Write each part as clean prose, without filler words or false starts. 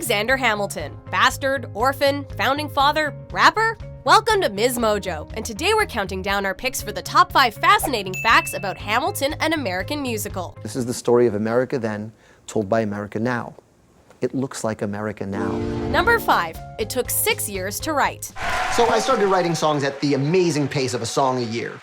Alexander Hamilton. Bastard, orphan, founding father, rapper? Welcome to MsMojo, and today we're counting down our picks for the top 5 fascinating facts about Hamilton, an American musical. This is the story of America then, told by America now. It looks like America now. Number 5. It took 6 years to write. So I started writing songs at the amazing pace of a song a year.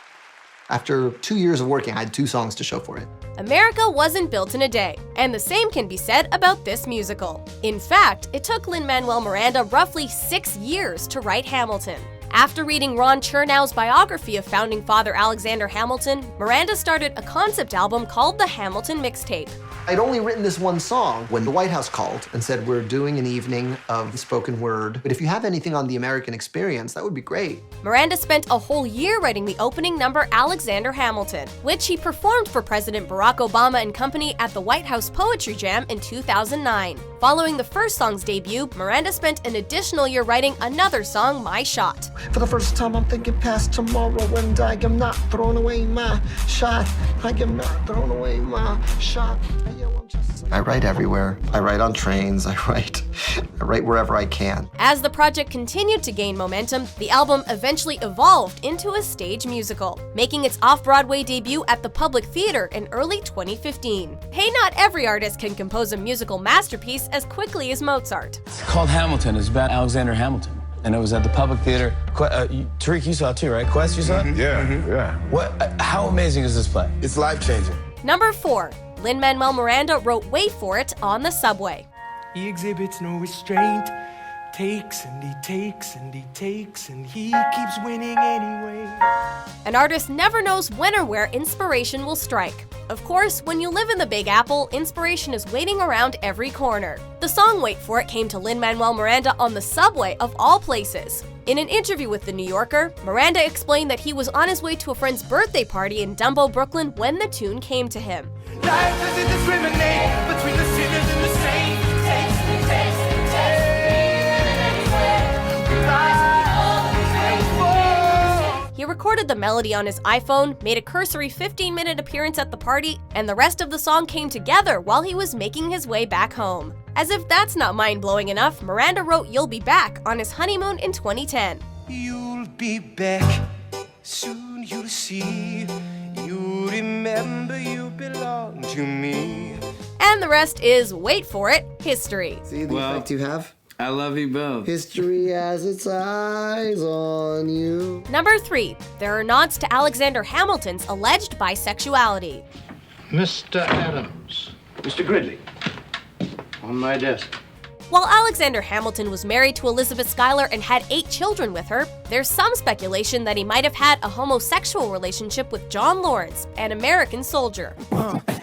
After 2 years of working, I had 2 songs to show for it. America wasn't built in a day, and the same can be said about this musical. In fact, it took Lin-Manuel Miranda roughly 6 years to write Hamilton. After reading Ron Chernow's biography of founding father Alexander Hamilton, Miranda started a concept album called the Hamilton Mixtape. I'd only written this one song when the White House called and said, we're doing an evening of spoken word, but if you have anything on the American experience, that would be great. Miranda spent a whole year writing the opening number Alexander Hamilton, which he performed for President Barack Obama and company at the White House Poetry Jam in 2009. Following the first song's debut, Miranda spent an additional year writing another song, My Shot. For the first time, I'm thinking past tomorrow, and I am not throwing away my shot. I am not throwing away my shot. I write everywhere. I write on trains. I write wherever I can. As the project continued to gain momentum, the album eventually evolved into a stage musical, making its off-Broadway debut at the Public Theater in early 2015. Hey, not every artist can compose a musical masterpiece as quickly as Mozart. It's called Hamilton. It's about Alexander Hamilton. And it was at the Public Theater. Tariq, you saw it too, right? Quest, you saw it? Yeah. How amazing is this play? It's life-changing. Number 4. Lin-Manuel Miranda wrote Wait For It on the subway. He exhibits no restraint, takes and he takes and he takes and he keeps winning anyway. An artist never knows when or where inspiration will strike. Of course, when you live in the Big Apple, inspiration is waiting around every corner. The song Wait For It came to Lin-Manuel Miranda on the subway of all places. In an interview with The New Yorker, Miranda explained that he was on his way to a friend's birthday party in Dumbo, Brooklyn when the tune came to him. Life doesn't discriminate between the sinners and the saints. He recorded the melody on his iPhone, made a cursory 15-minute appearance at the party, and the rest of the song came together while he was making his way back home. As if that's not mind-blowing enough, Miranda wrote You'll Be Back on his honeymoon in 2010. You'll be back, soon you'll see. You remember you belong to me. And the rest is, wait for it, history. See the effect you have? I love you both. History has its eyes on you. Number 3. There are nods to Alexander Hamilton's alleged bisexuality. Mr. Adams. Mr. Gridley. On my desk. While Alexander Hamilton was married to Elizabeth Schuyler and had 8 children with her, there's some speculation that he might have had a homosexual relationship with John Lawrence, an American soldier.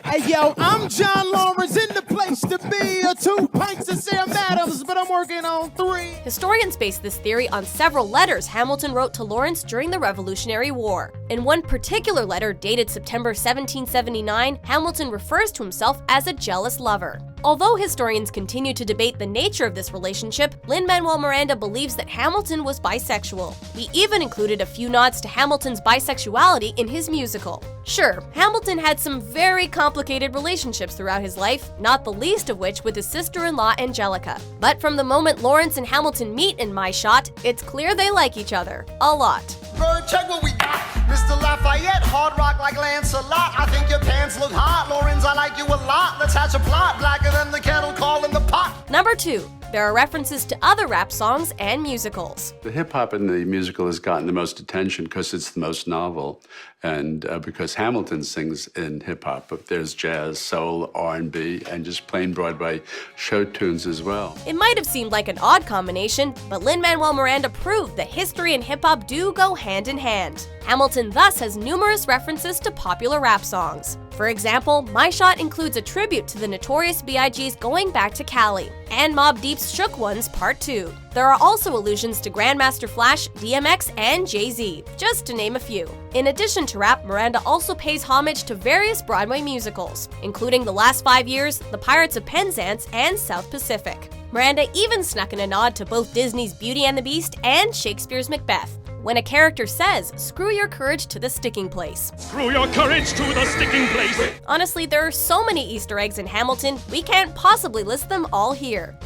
Hey yo, I'm John Lawrence, in the place to be. 2 pints of Sam Adams, but I'm working on 3. Historians base this theory on several letters Hamilton wrote to Lawrence during the Revolutionary War. In one particular letter dated September 1779, Hamilton refers to himself as a jealous lover. Although historians continue to debate the nature of this relationship, Lin-Manuel Miranda believes that Hamilton was bisexual. He even included a few nods to Hamilton's bisexuality in his musical. Sure, Hamilton had some very complicated relationships throughout his life, not the least of which with his sister-in-law Angelica. But from the moment Lawrence and Hamilton meet in My Shot, it's clear they like each other. A lot. Bird, check what we got. Mr. Lafayette, hard rock like Lancelot. I think your pants look hot. Lawrence, I like you a lot. Let's hatch a plot. Blacker than the kettle calling the pot. Number 2. There are references to other rap songs and musicals. The hip-hop in the musical has gotten the most attention because it's the most novel, and because Hamilton sings in hip-hop, but there's jazz, soul, R&B, and just plain Broadway show tunes as well. It might have seemed like an odd combination, but Lin-Manuel Miranda proved that history and hip-hop do go hand in hand. Hamilton thus has numerous references to popular rap songs. For example, My Shot includes a tribute to the Notorious B.I.G.'s Going Back to Cali, and Mobb Deep's Shook Ones Part 2. There are also allusions to Grandmaster Flash, DMX, and Jay-Z, just to name a few. In addition to rap, Miranda also pays homage to various Broadway musicals, including The Last 5 Years, The Pirates of Penzance, and South Pacific. Miranda even snuck in a nod to both Disney's Beauty and the Beast and Shakespeare's Macbeth, when a character says, "Screw your courage to the sticking place." Screw your courage to the sticking place! Honestly, there are so many Easter eggs in Hamilton, we can't possibly list them all here.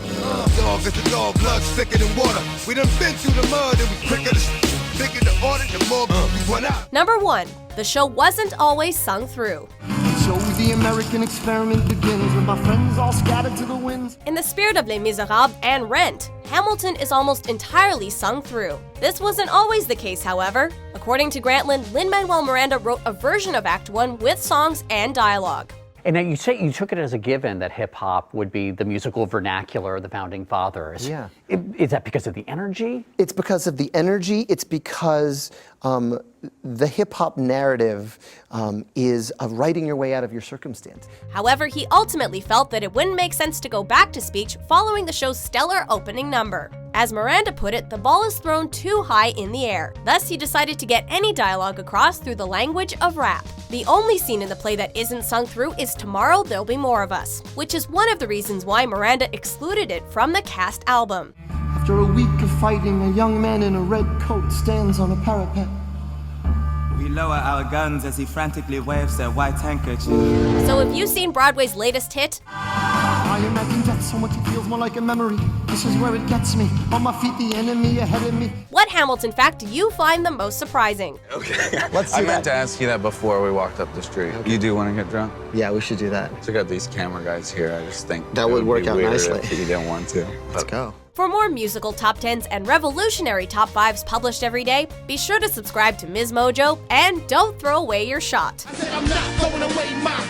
dog is the dog, blood's thicker than water. We done been through the mud and we quicker to bigger the order, the more we went out. Number 1. The show wasn't always sung through. So the American experiment begins with my friends all scattered to the winds. In the spirit of Les Miserables and Rent, Hamilton is almost entirely sung through. This wasn't always the case, however. According to Grantland, Lin-Manuel Miranda wrote a version of Act 1 with songs and dialogue. And now you say you took it as a given that hip-hop would be the musical vernacular of the Founding Fathers. Yeah. Is that because of the energy? It's because of the energy. It's because the hip-hop narrative is of writing your way out of your circumstance. However, he ultimately felt that it wouldn't make sense to go back to speech following the show's stellar opening number. As Miranda put it, the ball is thrown too high in the air. Thus, he decided to get any dialogue across through the language of rap. The only scene in the play that isn't sung through is Tomorrow There'll Be More of Us, which is one of the reasons why Miranda excluded it from the cast album. After a week of fighting, a young man in a red coat stands on a parapet. We lower our guns as he frantically waves their white handkerchief. So have you seen Broadway's latest hit? I imagine death so much it feels more like a memory. This is where it gets me. On my feet, the enemy ahead of me. What Hamilton fact do you find the most surprising? Okay. Let's I meant to ask you that before we walked up the street. Okay. You do want to get drunk? Yeah, we should do that. Check out these camera guys here. I just think that would work out weird nicely if you didn't want to. Let's go. For more musical top 10s and revolutionary top 5s published every day, be sure to subscribe to MsMojo and don't throw away your shot. I said I'm not throwing away my